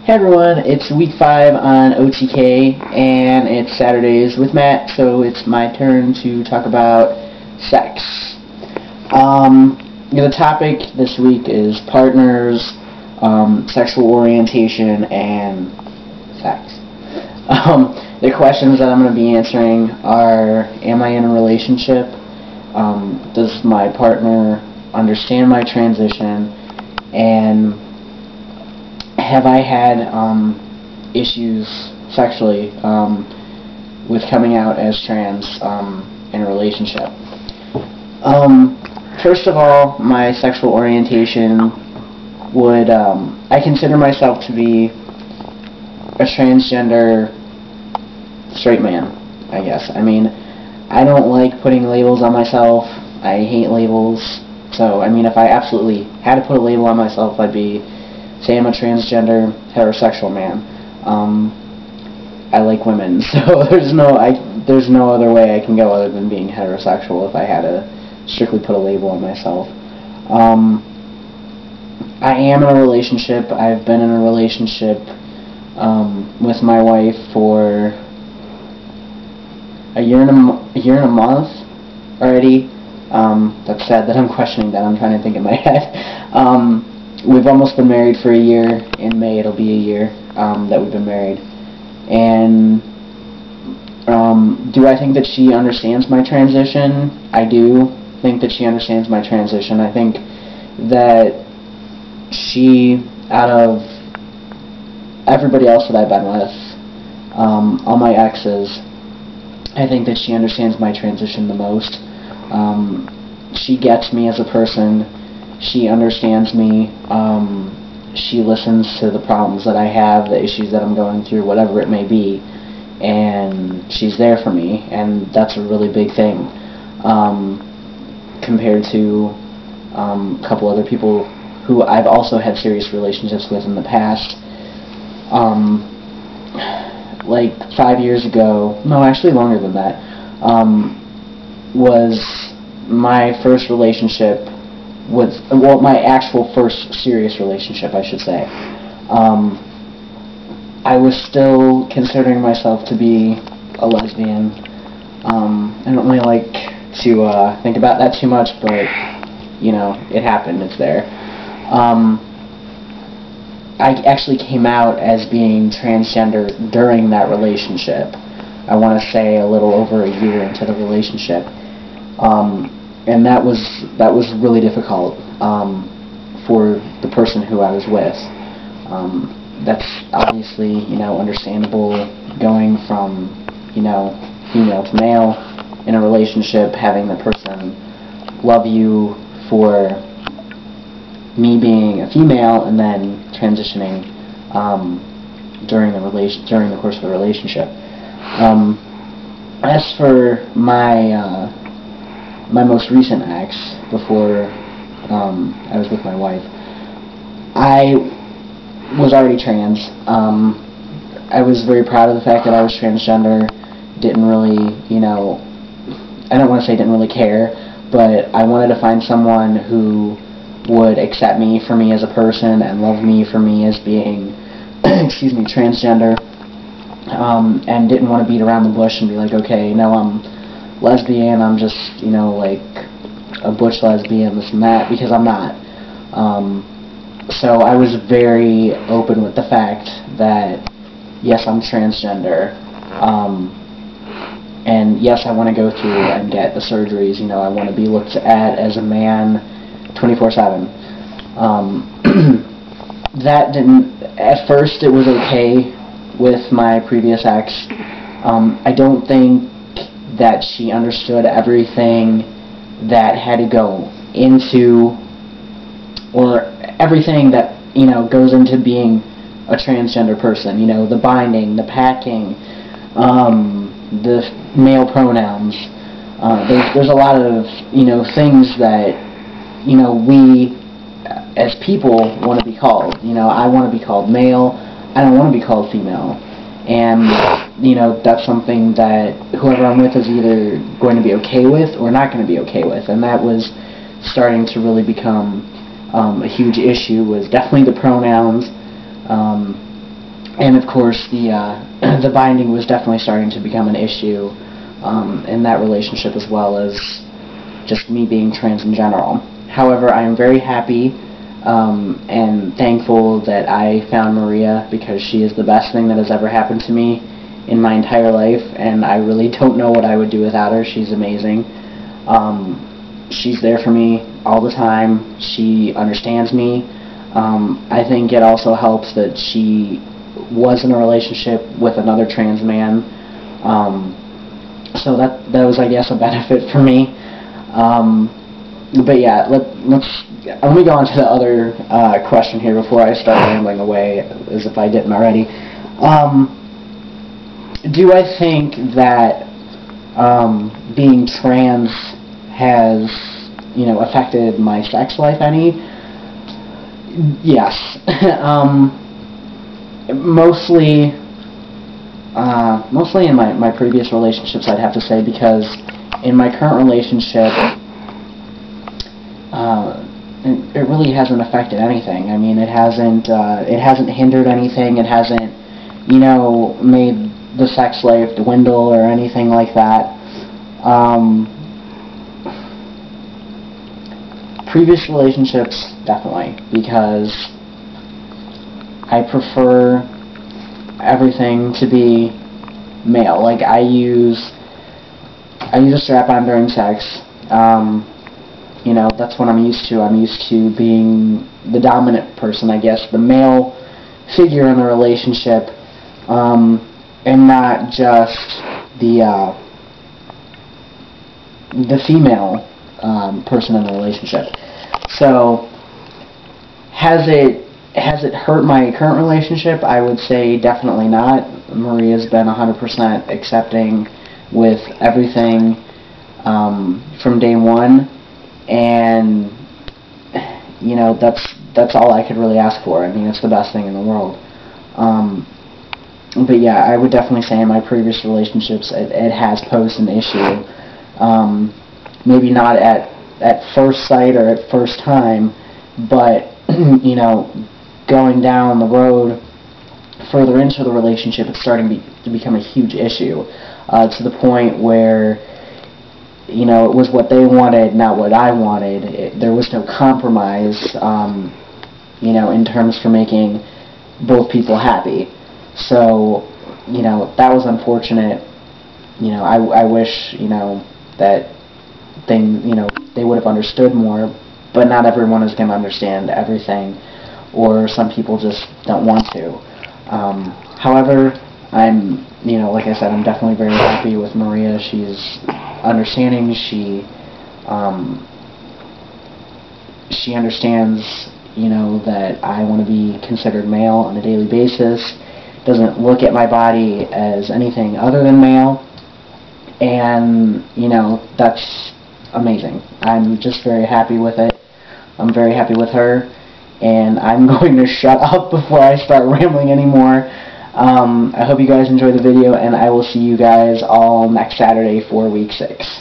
Hey everyone, it's week 5 on OTK, and it's Saturdays with Matt, so it's my turn to talk about sex. The topic this week is partners, sexual orientation, and sex. The questions that I'm going to be answering are, am I in a relationship? Does my partner understand my transition? And have I had issues sexually with coming out as trans in a relationship? First of all, my sexual orientation would, I consider myself to be a transgender straight man, I guess. I mean, I don't like putting labels on myself. I hate labels. So, I mean, if I absolutely had to put a label on myself, I'd be, say I'm a transgender heterosexual man. I like women, so there's no other way I can go other than being heterosexual if I had to strictly put a label on myself. I am in a relationship. I've been in a relationship with my wife for a year and a month already. That's sad that I'm questioning that. I'm trying to think in my head. We've almost been married for a year. In May it'll be a year that we've been married. And do I think that she understands my transition? I do think that she understands my transition. I think that she, out of everybody else that I've been with, all my exes, I think that she understands my transition the most. She gets me as a person. She understands me. She listens to the problems that I have, the issues that I'm going through, whatever it may be, and she's there for me, and that's a really big thing compared to a couple other people who I've also had serious relationships with in the past. Like 5 years ago, no, actually longer than that, was my first relationship with, well, my actual first serious relationship, I should say. I was still considering myself to be a lesbian. I don't really like to think about that too much, but, you know, it happened, it's there. I actually came out as being transgender during that relationship. I want to say a little over a year into the relationship. And that was really difficult for the person who I was with. That's obviously, you know, understandable, going from, you know, female to male in a relationship, having the person love you for me being a female and then transitioning during the course of the relationship. As for my most recent ex, before I was with my wife, I was already trans. I was very proud of the fact that I was transgender. Didn't really, you know, I don't want to say didn't really care, but I wanted to find someone who would accept me for me as a person and love me for me as being, excuse me, transgender, and didn't want to beat around the bush and be like, okay, no, I'm lesbian, I'm just, you know, like a butch lesbian, this and that, because I'm not. So I was very open with the fact that, yes, I'm transgender, and yes, I want to go through and get the surgeries, you know, I want to be looked at as a man 24/7. That didn't, at first it was okay with my previous ex. I don't think that she understood everything that had to go into, or everything that, you know, goes into being a transgender person, you know, the binding, the packing, the male pronouns. There's a lot of, you know, things that, you know, we as people want to be called. You know, I want to be called male. I don't want to be called female. And, you know, that's something that whoever I'm with is either going to be okay with or not going to be okay with. And that was starting to really become a huge issue, was definitely the pronouns. and of course the the binding was definitely starting to become an issue in that relationship, as well as just me being trans in general. However, I am very happy and thankful that I found Maria, because she is the best thing that has ever happened to me in my entire life, and I really don't know what I would do without her. She's amazing. She's there for me all the time. She understands me. I think it also helps that she was in a relationship with another trans man, so that was, I guess, a benefit for me. But yeah, let me go on to the other question here before I start rambling away, as if I didn't already. Do I think that being trans has, affected my sex life any? Yes. Mostly in my previous relationships, I'd have to say, because in my current relationship, it really hasn't affected anything. I mean, it hasn't hindered anything. It hasn't, made the sex life dwindle or anything like that. Previous relationships, definitely, because I prefer everything to be male. Like, I use a strap-on during sex. That's what I'm used to. I'm used to being the dominant person, I guess, the male figure in the relationship, and not just the female person in the relationship. So, has it hurt my current relationship? I would say definitely not. Maria's been 100% accepting with everything from day one, and that's all I could really ask for. I mean, it's the best thing in the world. But yeah, I would definitely say in my previous relationships it has posed an issue. Maybe not at first sight or at first time, but going down the road further into the relationship, it's starting to become a huge issue, to the point where it was what they wanted, not what I wanted. There was no compromise, in terms for making both people happy. So, that was unfortunate. I wish, that they would have understood more, but not everyone is going to understand everything, or some people just don't want to. However, I'm, like I said, I'm definitely very happy with Maria. She's understanding. She understands, that I want to be considered male on a daily basis. Doesn't look at my body as anything other than male, and that's amazing. I'm just very happy with it. I'm very happy with her, and I'm going to shut up before I start rambling anymore. I hope you guys enjoyed the video, and I will see you guys all next Saturday for week 6.